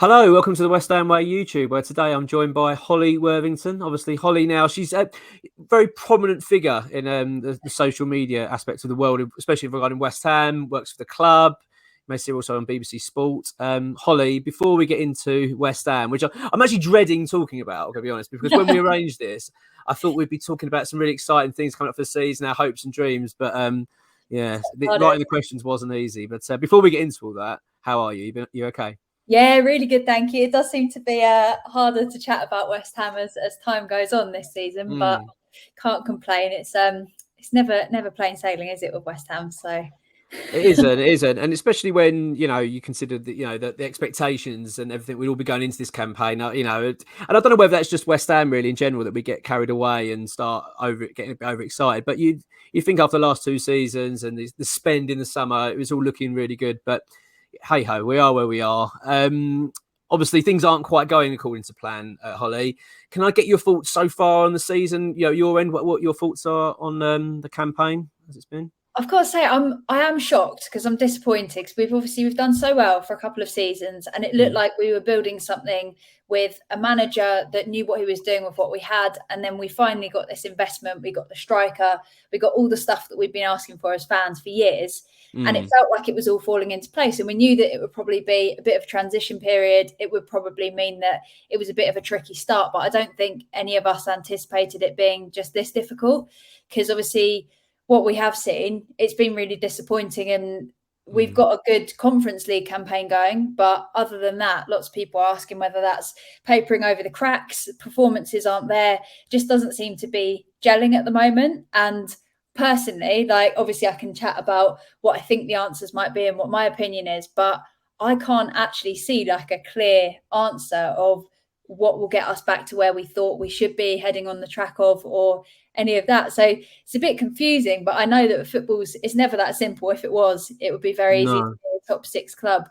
Hello, welcome to the West Ham Way YouTube, where today I'm joined by Holly Worthington. Obviously, Holly now, she's a very prominent figure in the social media aspects of the world, especially regarding West Ham, works for the club. You may see her also on BBC Sport. Holly, before we get into West Ham, which I'm actually dreading talking about, I'm going to be honest, because when we arranged this, I thought we'd be talking about some really exciting things coming up for the season, our hopes and dreams. But writing the questions wasn't easy. But before we get into all that, how are you? You okay? Yeah, really good, thank you. It does seem to be harder to chat about West Ham as time goes on this season, but can't complain. It's never plain sailing, is it, with West Ham? So it isn't, and especially when you consider that the expectations and everything we'd all be going into this campaign. And I don't know whether that's just West Ham really in general that we get carried away and start getting a bit overexcited. But you think after the last two seasons and the spend in the summer, it was all looking really good, but hey ho, we are where we are. Obviously, things aren't quite going according to plan. Holly, can I get your thoughts so far on the season? Your end, what your thoughts are on the campaign as it's been? I've got to say, I am shocked because I'm disappointed because we've done so well for a couple of seasons, and it looked like we were building something with a manager that knew what he was doing with what we had, and then we finally got this investment. We got the striker, we got all the stuff that we've been asking for as fans for years, and it felt like it was all falling into place. And we knew that it would probably be a bit of a transition period. It would probably mean that it was a bit of a tricky start, but I don't think any of us anticipated it being just this difficult, because obviously what we have seen, it's been really disappointing, and we've got a good Conference League campaign going. But other than that, lots of people are asking whether that's papering over the cracks. Performances aren't there. Just doesn't seem to be gelling at the moment. And personally, obviously I can chat about what I think the answers might be and what my opinion is, but I can't actually see a clear answer of what will get us back to where we thought we should be heading on the track of, or any of that. So it's a bit confusing, but I know that it's never that simple. If it was, it would be very easy to be a top six club.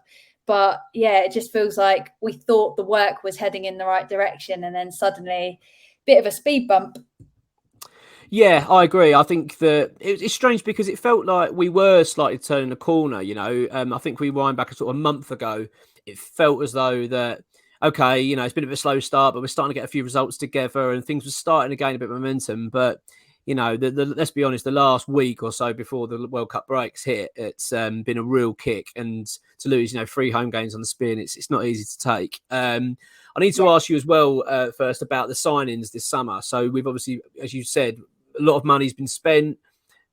But yeah, it just feels like we thought the work was heading in the right direction, and then suddenly a bit of a speed bump. Yeah, I agree. I think that it's strange because it felt like we were slightly turning the corner. I think we wind back a sort of month ago. It felt as though that, okay, it's been a bit of a slow start, but we're starting to get a few results together and things were starting to gain a bit of momentum. But, let's be honest, the last week or so before the World Cup breaks hit, it's been a real kick. And to lose, 3 home games on the spin, it's not easy to take. I need to ask you as well first about the signings this summer. So we've obviously, as you said, a lot of money's been spent.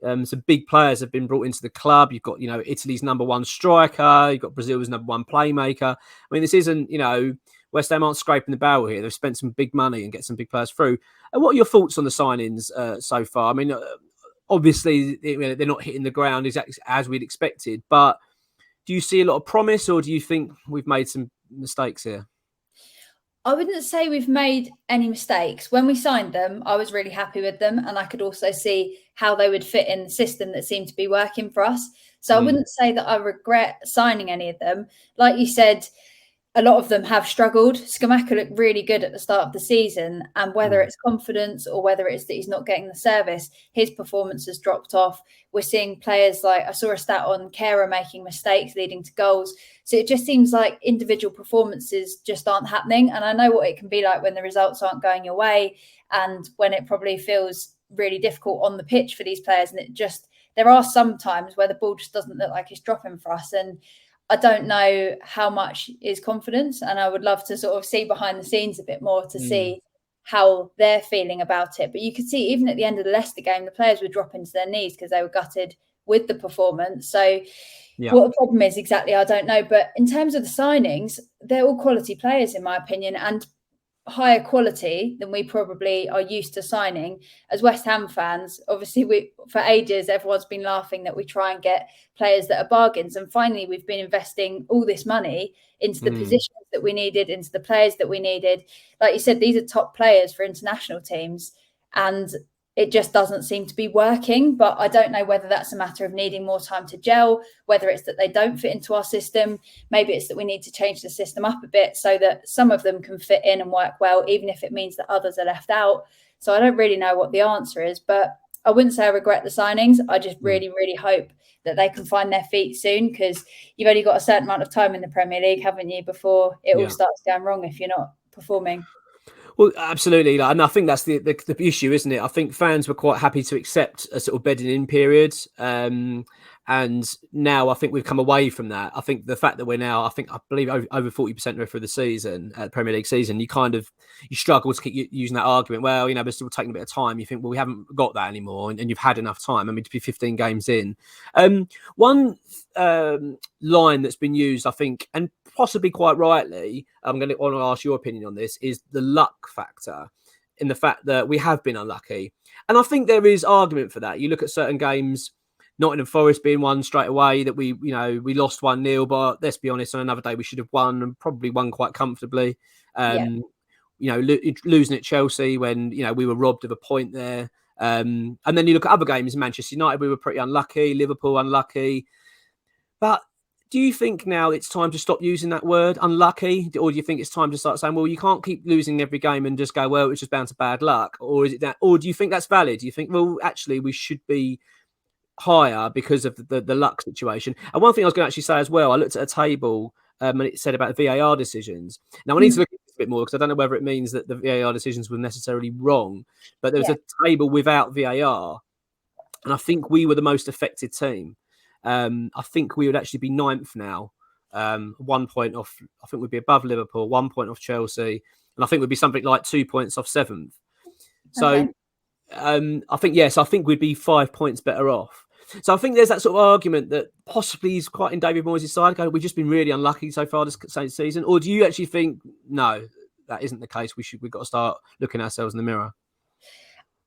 Some big players have been brought into the club. You've got, Italy's number one striker. You've got Brazil's number one playmaker. I mean, this isn't, West Ham aren't scraping the barrel here. They've spent some big money and get some big players through. And what are your thoughts on the signings so far? I mean, obviously, they're not hitting the ground exactly as we'd expected. But do you see a lot of promise, or do you think we've made some mistakes here? I wouldn't say we've made any mistakes. When we signed them, I was really happy with them, and I could also see how they would fit in the system that seemed to be working for us. So I wouldn't say that I regret signing any of them. Like you said, a lot of them have struggled. Scamacca looked really good at the start of the season, and whether it's confidence or whether it's that he's not getting the service, his performance has dropped off. We're seeing players I saw a stat on Kera making mistakes leading to goals. So it just seems like individual performances just aren't happening. And I know what it can be like when the results aren't going your way, and when it probably feels really difficult on the pitch for these players. And there are some times where the ball just doesn't look like it's dropping for us. And I don't know how much is confidence, and I would love to sort of see behind the scenes a bit more to see how they're feeling about it. But you could see even at the end of the Leicester game, the players were dropping to their knees because they were gutted with the performance. So what the problem is exactly, I don't know. But in terms of the signings, they're all quality players, in my opinion, and higher quality than we probably are used to signing. As West Ham fans, obviously for ages everyone's been laughing that we try and get players that are bargains, and finally we've been investing all this money into the positions that we needed, into the players that we needed. Like you said, these are top players for international teams, and it just doesn't seem to be working. But I don't know whether that's a matter of needing more time to gel, whether it's that they don't fit into our system. Maybe it's that we need to change the system up a bit so that some of them can fit in and work well, even if it means that others are left out. So I don't really know what the answer is, but I wouldn't say I regret the signings. I just really, really hope that they can find their feet soon, because you've only got a certain amount of time in the Premier League, haven't you, before it all starts going wrong if you're not performing. Well, absolutely, and I think that's the issue, isn't it? I think fans were quite happy to accept a sort of bedding in period, and now I think we've come away from that. I think the fact that we're now, I believe over 40% through the season, Premier League season, you struggle to keep using that argument. Well, we're still taking a bit of time. You think, well, we haven't got that anymore, and you've had enough time. I mean, to be 15 games in. One line that's been used, I think, and possibly quite rightly, I'm going to want to ask your opinion on this, is the luck factor, in the fact that we have been unlucky. And I think there is argument for that. You look at certain games, Nottingham Forest being one straight away, that we lost 1-0, but let's be honest, on another day we should have won, and probably won quite comfortably. Losing at Chelsea when, we were robbed of a point there. And then you look at other games, Manchester United, we were pretty unlucky, Liverpool unlucky. But do you think now it's time to stop using that word, unlucky? Or do you think it's time to start saying, well, you can't keep losing every game and just go, well, it's just down to bad luck? Or is it that? Or do you think that's valid? Do you think, well, actually, we should be higher because of the luck situation? And one thing I was going to actually say as well, I looked at a table and it said about VAR decisions. Now, I need to look at this a bit more, because I don't know whether it means that the VAR decisions were necessarily wrong. But there was a table without VAR, and I think we were the most affected team. I think we would actually be 9th now, 1 point off. I think we'd be above Liverpool, 1 point off Chelsea, and I think we'd be something like 2 points off 7th. So I think we'd be 5 points better off. So I think there's that sort of argument that possibly is quite in David Moyes' side, going, we've just been really unlucky so far this season. Or do you actually think, no, that isn't the case? We've got to start looking ourselves in the mirror.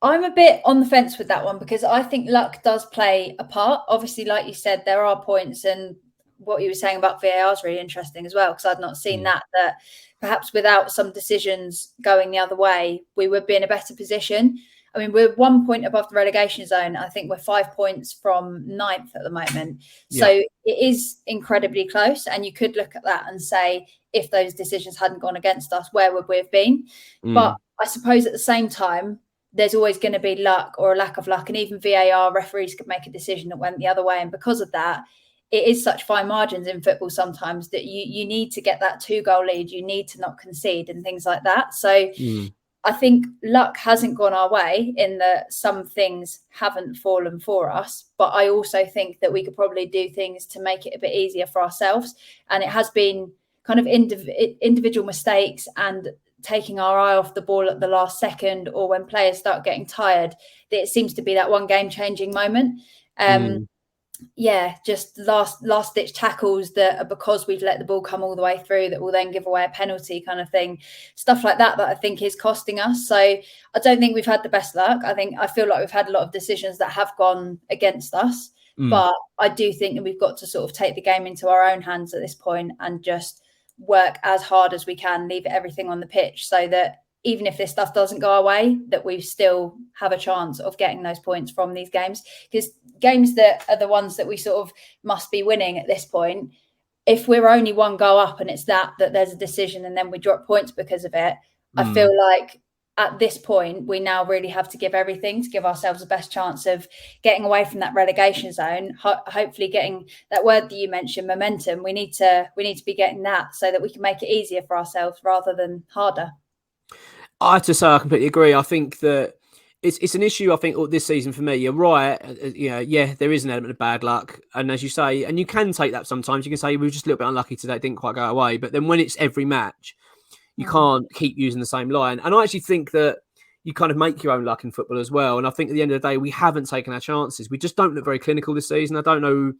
I'm a bit on the fence with that one, because I think luck does play a part. Obviously, like you said, there are points, and what you were saying about VAR is really interesting as well, because I'd not seen that perhaps without some decisions going the other way, we would be in a better position. I mean, we're 1 point above the relegation zone. I think we're 5 points from 9th at the moment. So it is incredibly close. And you could look at that and say, if those decisions hadn't gone against us, where would we have been? But I suppose at the same time, there's always going to be luck or a lack of luck. And even VAR referees could make a decision that went the other way. And because of that, it is such fine margins in football sometimes that you need to get that 2-goal lead. You need to not concede and things like that. So I think luck hasn't gone our way in that some things haven't fallen for us. But I also think that we could probably do things to make it a bit easier for ourselves. And it has been kind of individual mistakes and taking our eye off the ball at the last second, or when players start getting tired, that it seems to be that one game-changing moment. Just last ditch tackles that are because we've let the ball come all the way through that will then give away a penalty, kind of thing. Stuff like that I think is costing us. So I don't think we've had the best luck. I feel like we've had a lot of decisions that have gone against us. But I do think that we've got to sort of take the game into our own hands at this point and just work as hard as we can, leave everything on the pitch, so that even if this stuff doesn't go our way, that we still have a chance of getting those points from these games. Because games that are the ones that we sort of must be winning at this point, if we're only 1 goal up and it's that there's a decision and then we drop points because of it, I feel like at this point we now really have to give everything to give ourselves the best chance of getting away from that relegation zone. Hopefully getting that word that you mentioned, momentum. We need to be getting that so that we can make it easier for ourselves rather than harder. I have to say, I completely agree. I think that it's an issue, I think, this season for me. You're right. There is an element of bad luck. And as you say, and you can take that sometimes. You can say, we were just a little bit unlucky today. It didn't quite go away. But then when it's every match, you can't keep using the same line. And I actually think that you kind of make your own luck in football as well. And I think at the end of the day, we haven't taken our chances. We just don't look very clinical this season. I don't know.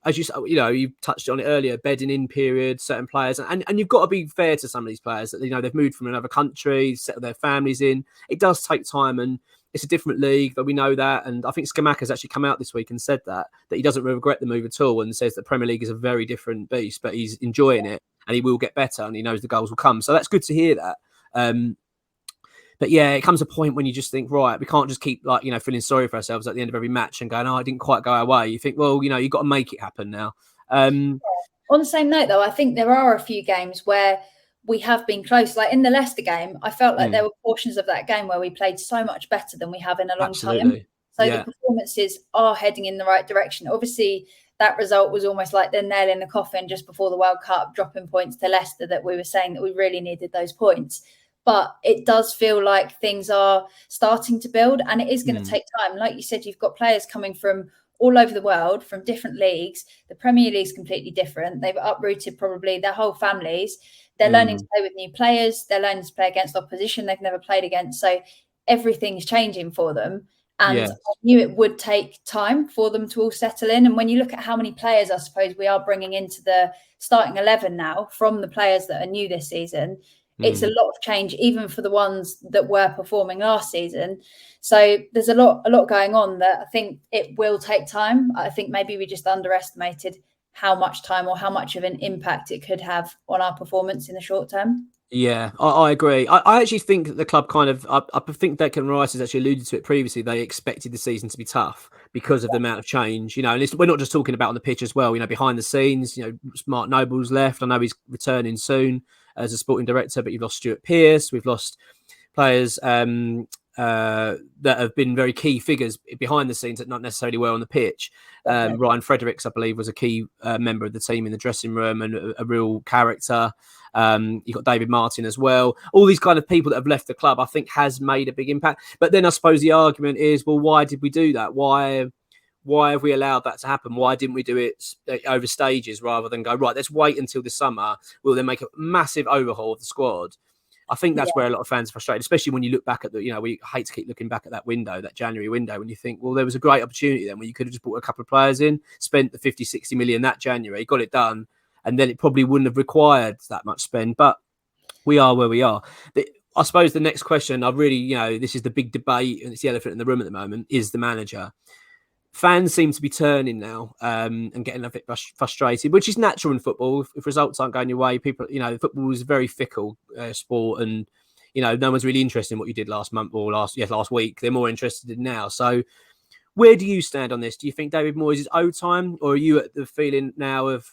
As you touched on it earlier, bedding in period, certain players, and you've got to be fair to some of these players that they've moved from another country, settled their families in. It does take time, and it's a different league, but we know that. And I think Scamacca's actually come out this week and said that he doesn't regret the move at all, and says that Premier League is a very different beast, but he's enjoying it and he will get better, and he knows the goals will come. So that's good to hear that. But yeah, it comes a point when you just think, right, we can't just keep feeling sorry for ourselves at the end of every match and going, oh, it didn't quite go our way. You think, well, you've got to make it happen now. On the same note, though, I think there are a few games where we have been close. Like in the Leicester game, I felt like there were portions of that game where we played so much better than we have in a long time. So the performances are heading in the right direction. Obviously, that result was almost like the nail in the coffin just before the World Cup, dropping points to Leicester, that we were saying that we really needed those points. But it does feel like things are starting to build, and it is going to take time. Like you said, you've got players coming from all over the world, from different leagues. The Premier League's completely different. They've uprooted probably their whole families. They're learning to play with new players. They're learning to play against opposition they've never played against. So everything's changing for them. And I knew it would take time for them to all settle in. And when you look at how many players I suppose we are bringing into the starting 11 now from the players that are new this season, it's a lot of change, even for the ones that were performing last season. So there's a lot going on that I think it will take time. I think maybe we just underestimated how much time or how much of an impact it could have on our performance in the short term. Yeah, I agree. I actually think that the club kind of, I think Declan Rice has actually alluded to it previously. They expected the season to be tough because of the amount of change, and we're not just talking about on the pitch as well, behind the scenes, Mark Noble's left. I know he's returning soon as a sporting director, but you've lost Stuart Pearce. We've lost players that have been very key figures behind the scenes that not necessarily were on the pitch. Ryan Fredericks, I believe, was a key member of the team in the dressing room and a real character. You've got David Martin as well. All these kind of people that have left the club, I think, has made a big impact. But then I suppose the argument is, well, why did we do that? Why have we allowed that to happen? Why didn't we do it over stages rather than go, right, let's wait until the summer. We'll then make a massive overhaul of the squad. I think that's where a lot of fans are frustrated, especially when you look back at we hate to keep looking back at that window, that January window, when you think, well, there was a great opportunity then where you could have just brought a couple of players in, spent the 50, 60 million that January, got it done, and then it probably wouldn't have required that much spend. But we are where we are. I suppose the next question, this is the big debate, and it's the elephant in the room at the moment, is the manager. Fans seem to be turning now and getting a bit frustrated, which is natural in football. If results aren't going your way, people, football is a very fickle sport, and no one's really interested in what you did last month or last week. They're more interested in now. So, where do you stand on this? Do you think David Moyes is owed time, or are you at the feeling now of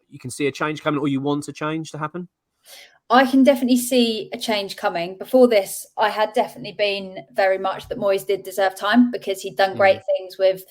you can see a change coming, or you want a change to happen? I can definitely see a change coming. Before this, I had definitely been very much that Moyes did deserve time because he'd done great things with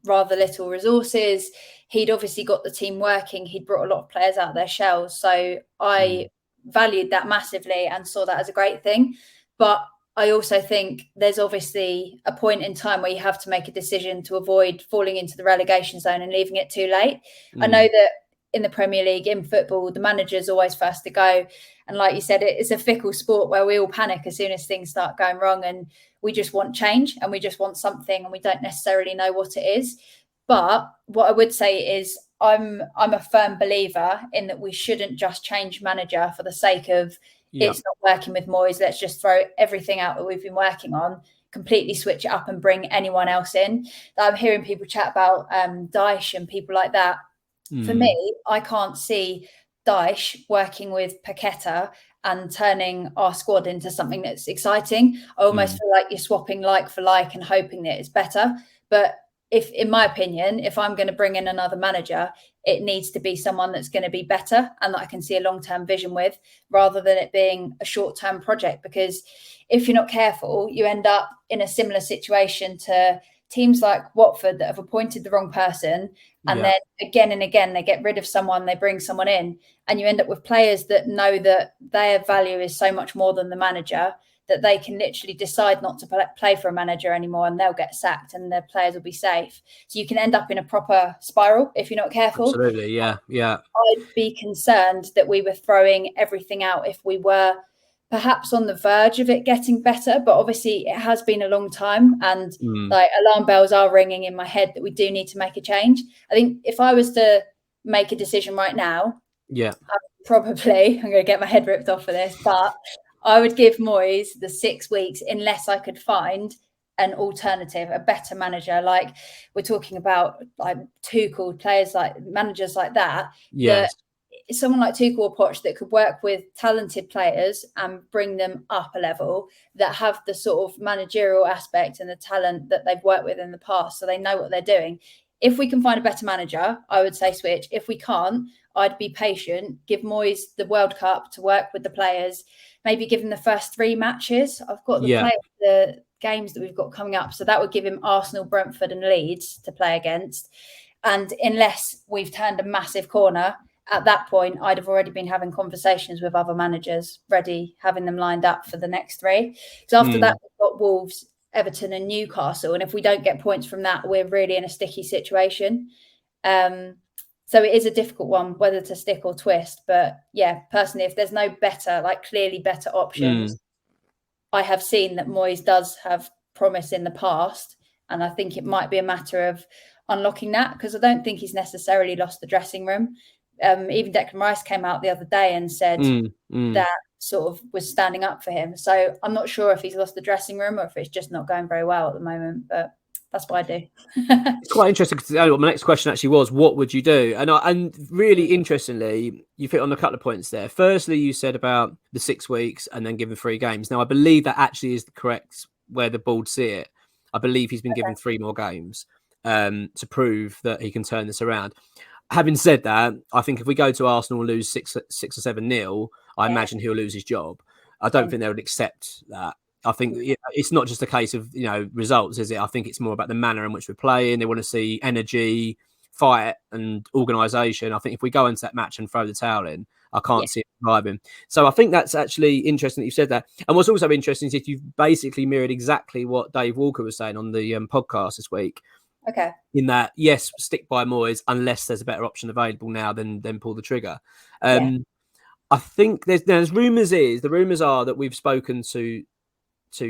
rather little resources. He'd obviously got the team working. He'd brought a lot of players out of their shells. So I valued that massively and saw that as a great thing. But I also think there's obviously a point in time where you have to make a decision to avoid falling into the relegation zone and leaving it too late. I know that in the Premier League, in football, the manager's always first to go. And like you said, it's a fickle sport where we all panic as soon as things start going wrong, and we just want change and we just want something, and we don't necessarily know what it is. But what I would say is I'm a firm believer in that we shouldn't just change manager for the sake of it's not working with Moyes. Let's just throw everything out that we've been working on, completely switch it up and bring anyone else in. I'm hearing people chat about Dyche and people like that. For me, I can't see Dyche working with Paqueta and turning our squad into something that's exciting. I almost feel like you're swapping like for like and hoping that it's better. But in my opinion, if I'm going to bring in another manager, it needs to be someone that's going to be better and that I can see a long-term vision with, rather than it being a short-term project. Because if you're not careful, you end up in a similar situation to teams like Watford that have appointed the wrong person, and then again and again they get rid of someone, they bring someone in, and you end up with players that know that their value is so much more than the manager that they can literally decide not to play for a manager anymore, and they'll get sacked and their players will be safe. So you can end up in a proper spiral if you're not careful. Absolutely, yeah. I'd be concerned that we were throwing everything out if we were perhaps on the verge of it getting better, but obviously it has been a long time, and like alarm bells are ringing in my head that we do need to make a change. I think if I was to make a decision right now, I'm going to get my head ripped off for this, but I would give Moyes the 6 weeks unless I could find an alternative, a better manager. Like we're talking about like Tuchel, players like managers like that. Yes. Someone like Tuchel or Poch that could work with talented players and bring them up a level, that have the sort of managerial aspect and the talent that they've worked with in the past, so they know what they're doing. If we can find a better manager, I would say switch. If we can't, I'd be patient, give Moyes the World Cup to work with the players, maybe give him the first 3 matches. I've got the games that we've got coming up, so that would give him Arsenal, Brentford and Leeds to play against. And unless we've turned a massive corner, at that point, I'd have already been having conversations with other managers, ready, having them lined up for the next 3. Because after that, we've got Wolves, Everton and Newcastle. And if we don't get points from that, we're really in a sticky situation. So it is a difficult one, whether to stick or twist. But yeah, personally, if there's no better, like clearly better options, I have seen that Moyes does have promise in the past. And I think it might be a matter of unlocking that, because I don't think he's necessarily lost the dressing room. Even Declan Rice came out the other day and said that sort of was standing up for him. So I'm not sure if he's lost the dressing room or if it's just not going very well at the moment, but that's what I do. It's quite interesting because my next question actually was, what would you do? And really interestingly, you've hit on a couple of points there. Firstly, you said about the 6 weeks and then given 3 games. Now, I believe that actually is the correct where the board see it. I believe he's been given 3 more games to prove that he can turn this around. Having said that, I think if we go to Arsenal and lose 6 or 7-0, I imagine he'll lose his job. I don't think they would accept that. I think it's not just a case of, results, is it? I think it's more about the manner in which we're playing. They want to see energy, fight and organisation. I think if we go into that match and throw the towel in, I can't see it surviving. So I think that's actually interesting that you've said that. And what's also interesting is if you've basically mirrored exactly what Dave Walker was saying on the podcast this week. Okay. In that, yes, stick by Moyes unless there's a better option available now, then pull the trigger. I think there's rumours. The rumours are that we've spoken to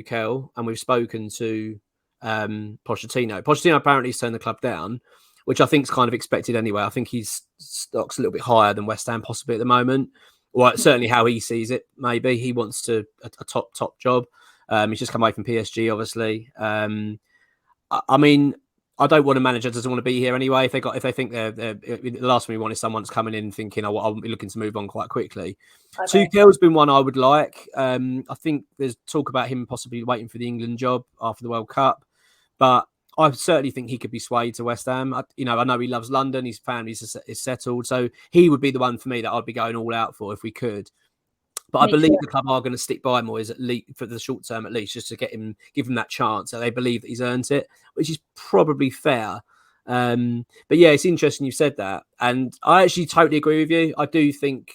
Kel and we've spoken to Pochettino. Pochettino apparently has turned the club down, which I think is kind of expected anyway. I think his stock's a little bit higher than West Ham possibly at the moment. Well, certainly how he sees it. Maybe he wants a top job. He's just come away from PSG, obviously. I mean, I don't want a manager that doesn't want to be here anyway. If they think they're the last thing we want is someone that's coming in thinking, oh, I'll be looking to move on quite quickly. Okay. Tuchel's been one I would like. I think there's talk about him possibly waiting for the England job after the World Cup, but I certainly think he could be swayed to West Ham. I know he loves London. His family is settled, so he would be the one for me that I'd be going all out for if we could. But I believe the club are going to stick by Moyes at least for the short term, at least, just to give him that chance. So they believe that he's earned it, which is probably fair. But yeah, it's interesting you said that, and I actually totally agree with you. I do think,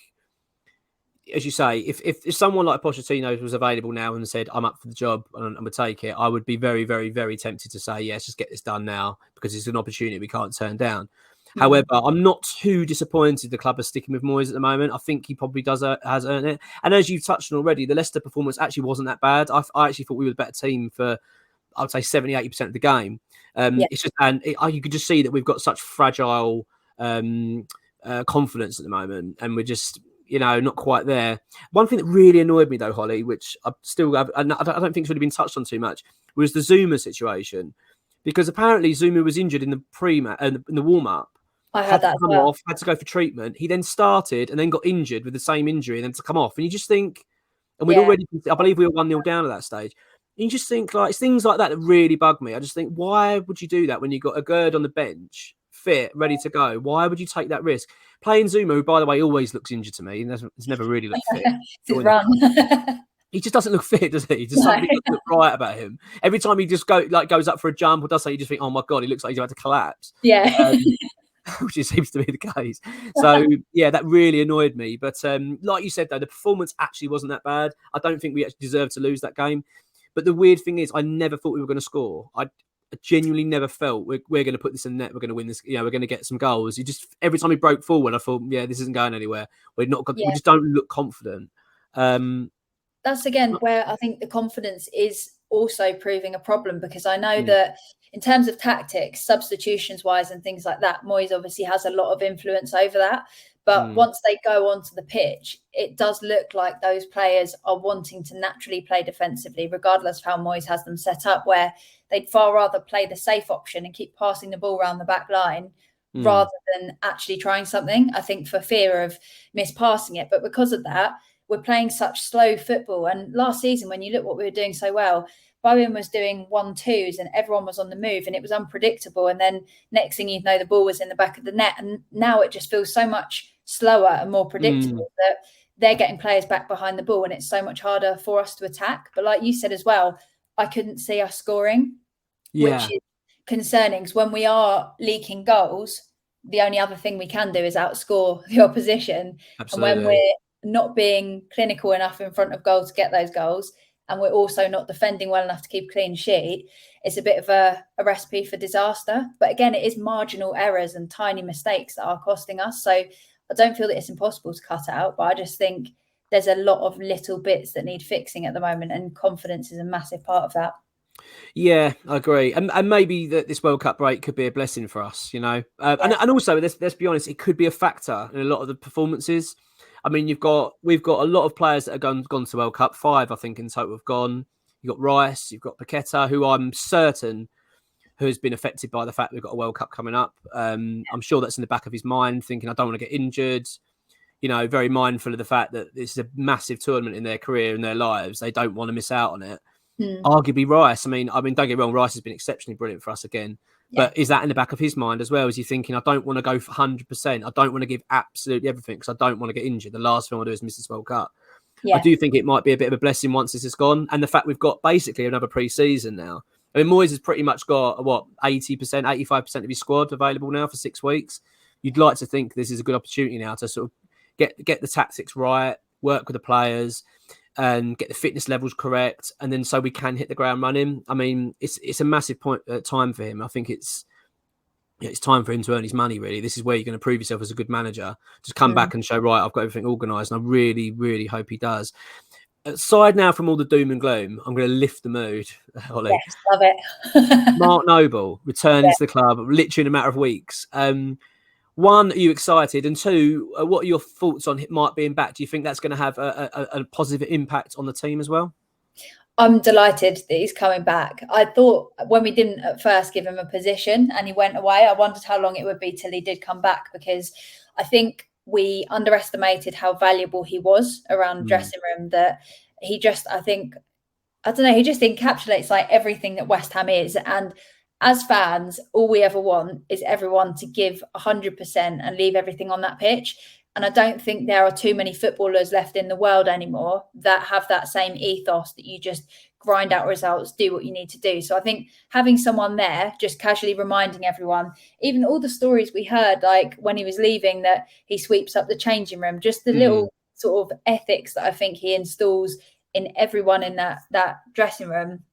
as you say, if someone like Pochettino was available now and said I'm up for the job and I'm going to take it, I would be very, very, very tempted to say yes, just get this done now because it's an opportunity we can't turn down. However, I'm not too disappointed the club are sticking with Moyes at the moment. I think he probably has earned it. And as you've touched on already, the Leicester performance actually wasn't that bad. I actually thought we were the better team for, I would say, 70-80% of the game. It's just, you could just see that we've got such fragile confidence at the moment, and we're just, not quite there. One thing that really annoyed me though, Holly, which I don't think it's really been touched on too much, was the Zuma situation, because apparently Zuma was injured in the warm-up. I heard that as well. Had to go for treatment. He then started and then got injured with the same injury and then to come off. And you just think, and we'd already, I believe we were 1-0 down at that stage. And you just think, like, it's things like that really bug me. I just think, why would you do that when you've got a Gerd on the bench, fit, ready to go? Why would you take that risk? Playing Zuma, who, by the way, always looks injured to me. He's never really looked fit. It's his run. He just doesn't look fit, does he? Just something doesn't look right about him. Every time he just goes up for a jump or does something, you just think, oh my God, he looks like he's about to collapse. Yeah. Which seems to be the case. So, yeah, that really annoyed me. But like you said, though, the performance actually wasn't that bad. I don't think we actually deserved to lose that game. But the weird thing is, I never thought we were going to score. I genuinely never felt we're going to put this in net. We're going to win this. We're going to get some goals. Every time we broke forward, I thought, yeah, this isn't going anywhere. We just don't look confident. That's again where I think the confidence is also proving a problem, because I know that in terms of tactics, substitutions wise and things like that, Moyes obviously has a lot of influence over that. But once they go onto the pitch, it does look like those players are wanting to naturally play defensively, regardless of how Moyes has them set up, where they'd far rather play the safe option and keep passing the ball around the back line rather than actually trying something, I think, for fear of mispassing it. But because of that, we're playing such slow football. And last season, when you look what we were doing so well, Bowen was doing 1-2s and everyone was on the move and it was unpredictable. And then next thing you know, the ball was in the back of the net. And now it just feels so much slower and more predictable that they're getting players back behind the ball and it's so much harder for us to attack. But like you said as well, I couldn't see us scoring, which is concerning, because when we are leaking goals, the only other thing we can do is outscore the opposition. Absolutely. And when we're not being clinical enough in front of goal to get those goals, and we're also not defending well enough to keep a clean sheet, it's a bit of a recipe for disaster. But again, it is marginal errors and tiny mistakes that are costing us. So I don't feel that it's impossible to cut out, but I just think there's a lot of little bits that need fixing at the moment, and confidence is a massive part of that. Yeah, I agree, and maybe that this World Cup break could be a blessing for us, you know, and also let's be honest, it could be a factor in a lot of the performances. I mean, we've got a lot of players that have gone to World Cup. 5, I think, in total have gone. You've got Rice, you've got Paqueta, who I'm certain has been affected by the fact we've got a World Cup coming up. I'm sure that's in the back of his mind, thinking I don't want to get injured. You know, very mindful of the fact that this is a massive tournament in their career and their lives. They don't want to miss out on it. Arguably Rice. I mean, don't get me wrong, Rice has been exceptionally brilliant for us again. Yeah. But is that in the back of his mind as well? Is he thinking, I don't want to go for 100%. I don't want to give absolutely everything because I don't want to get injured. The last thing I want to do is miss this World Cup. Yeah. I do think it might be a bit of a blessing once this is gone. And the fact we've got basically another pre-season now. I mean, Moyes has pretty much got, 80%, 85% of his squad available now for 6 weeks. You'd like to think this is a good opportunity now to sort of get the tactics right, work with the players, and get the fitness levels correct, and then so we can hit the ground running. I mean, it's a massive time for him. I think it's time for him to earn his money, really. This is where you're going to prove yourself as a good manager. Just come back and show, right, I've got everything organised, and I really, really hope he does. Aside now from all the doom and gloom, I'm going to lift the mood, Holly. Yes, love it. Mark Noble returning to the club, literally in a matter of weeks. One, are you excited? And two, what are your thoughts on Mark being back? Do you think that's going to have a positive impact on the team as well? I'm delighted that he's coming back. I thought when we didn't at first give him a position and he went away, I wondered how long it would be till he did come back, because I think we underestimated how valuable he was around the dressing room, that he just, he just encapsulates like everything that West Ham is. And as fans, all we ever want is everyone to give 100% and leave everything on that pitch. And I don't think there are too many footballers left in the world anymore that have that same ethos, that you just grind out results, do what you need to do. So I think having someone there, just casually reminding everyone, even all the stories we heard, like when he was leaving, that he sweeps up the changing room, just the little sort of ethics that I think he installs in everyone in that dressing room,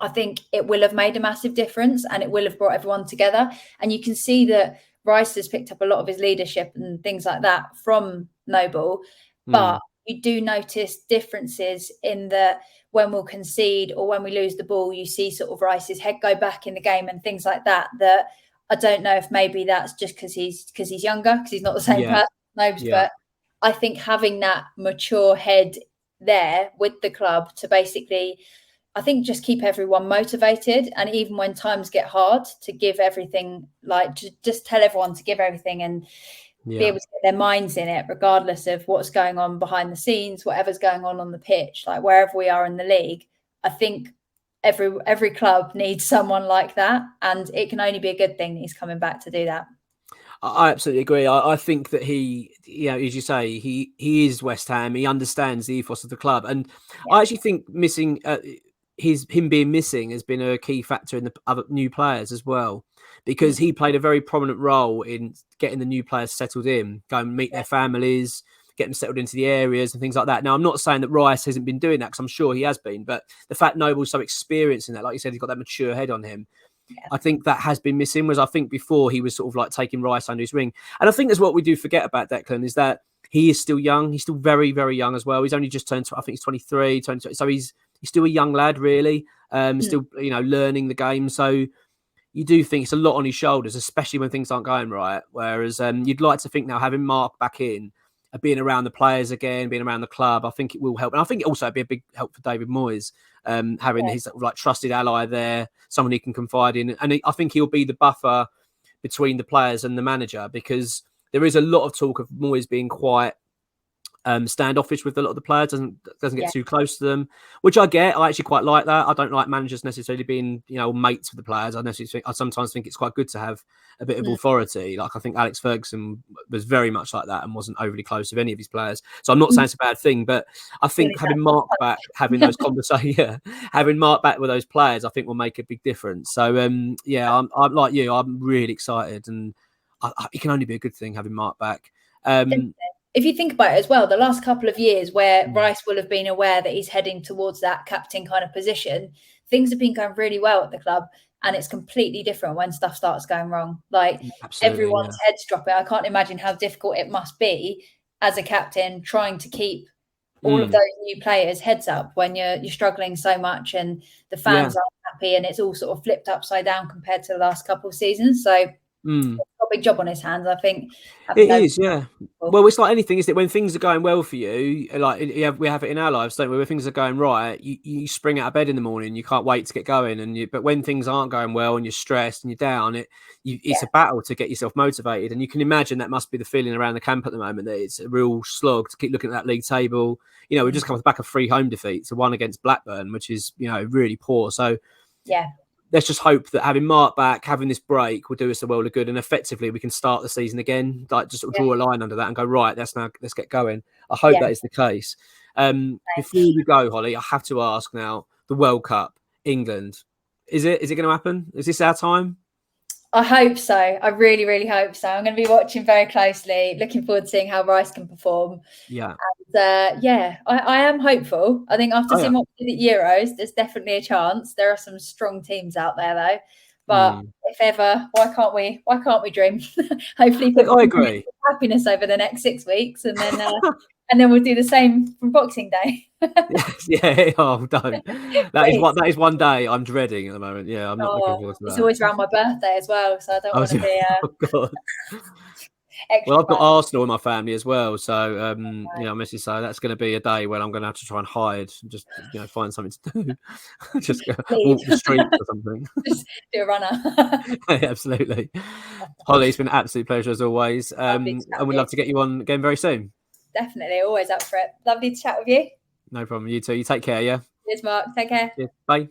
I think it will have made a massive difference, and it will have brought everyone together. And you can see that Rice has picked up a lot of his leadership and things like that from Noble. But you do notice differences in that when we'll concede or when we lose the ball, you see sort of Rice's head go back in the game and things like that, that I don't know if maybe that's just because he's younger, because he's not the same person, Nobes, but I think having that mature head there with the club to basically, I think, just keep everyone motivated, and even when times get hard, to give everything, like to just tell everyone to give everything and be able to get their minds in it, regardless of what's going on behind the scenes, whatever's going on the pitch, like wherever we are in the league. I think every club needs someone like that, and it can only be a good thing that he's coming back to do that. I absolutely agree. I think that he, as you say, he is West Ham. He understands the ethos of the club, and I actually think missing. Him being missing has been a key factor in the other new players as well, because he played a very prominent role in getting the new players settled in, go and meet their families, get them settled into the areas and things like that. Now, I'm not saying that Rice hasn't been doing that, because I'm sure he has been, but the fact Noble's so experienced in that, like you said, he's got that mature head on him. I think that has been missing, whereas I think before he was sort of like taking Rice under his wing. And I think that's what we do forget about Declan, is that he is still young. He's still very, very young as well. He's only just turned, I think he's 23, 22. So he's still a young lad, really. Still, learning the game. So you do think it's a lot on his shoulders, especially when things aren't going right. Whereas you'd like to think now, having Mark back in, being around the players again, being around the club, I think it will help. And I think it also be a big help for David Moyes, having his like trusted ally there, someone he can confide in. And I think he'll be the buffer between the players and the manager, because there is a lot of talk of Moyes being quite standoffish with a lot of the players, doesn't get too close to them, which I get. I actually quite like that. I don't like managers necessarily being mates with the players. I sometimes think it's quite good to have a bit of authority. Like I think Alex Ferguson was very much like that and wasn't overly close with any of his players. So I'm not saying it's a bad thing, but I think having Mark back, having those conversations, having Mark back with those players, I think will make a big difference. So I'm like you, I'm really excited, and it can only be a good thing having Mark back. If you think about it as well, the last couple of years where Mm. Rice will have been aware that he's heading towards that captain kind of position, things have been going really well at the club. And it's completely different when stuff starts going wrong. Like Absolutely, everyone's heads dropping. I can't imagine how difficult it must be as a captain trying to keep all of those new players' heads up when you're struggling so much and the fans aren't happy and it's all sort of flipped upside down compared to the last couple of seasons. So he's got a big job on his hands, I think. It is, yeah. Well, it's like anything, isn't it? When things are going well for you, like we have it in our lives, don't we? When things are going right, you spring out of bed in the morning, you can't wait to get going. But when things aren't going well and you're stressed and you're down, it's a battle to get yourself motivated. And you can imagine that must be the feeling around the camp at the moment, that it's a real slog to keep looking at that league table. You know, we've just come off the back of 3 home defeats, one against Blackburn, which is, really poor. So yeah. Let's just hope that having Mark back, having this break, will do us a world of good, and effectively we can start the season again. Like just sort of draw a line under that and go, right, let's get going. I hope that is the case. Before we go, Holly, I have to ask now: the World Cup, England, is it going to happen? Is this our time? I hope so. I really, really hope so. I'm going to be watching very closely. Looking forward to seeing how Rice can perform. Yeah. And I am hopeful. I think after seeing what we did at Euros, there's definitely a chance. There are some strong teams out there, though. But if ever, why can't we dream? Hopefully, I agree. Happiness over the next 6 weeks, and then and then we'll do the same from Boxing Day. Yeah. Oh, don't. That is one day I'm dreading at the moment. Yeah, I'm not looking forward to that. It's always around my birthday as well, so I don't want to be. Oh God. Well, I've got Arsenal in my family as well, so I miss you. So that's going to be a day when I'm going to have to try and hide, and just find something to do, just walk the streets or something. Just do a runner. Yeah, absolutely, Holly. It's been an absolute pleasure as always, and we'd love to get you on again very soon. Definitely, always up for it. Lovely to chat with you. No problem. You too. You take care. Yeah. Cheers, Mark. Take care. Yeah. Bye.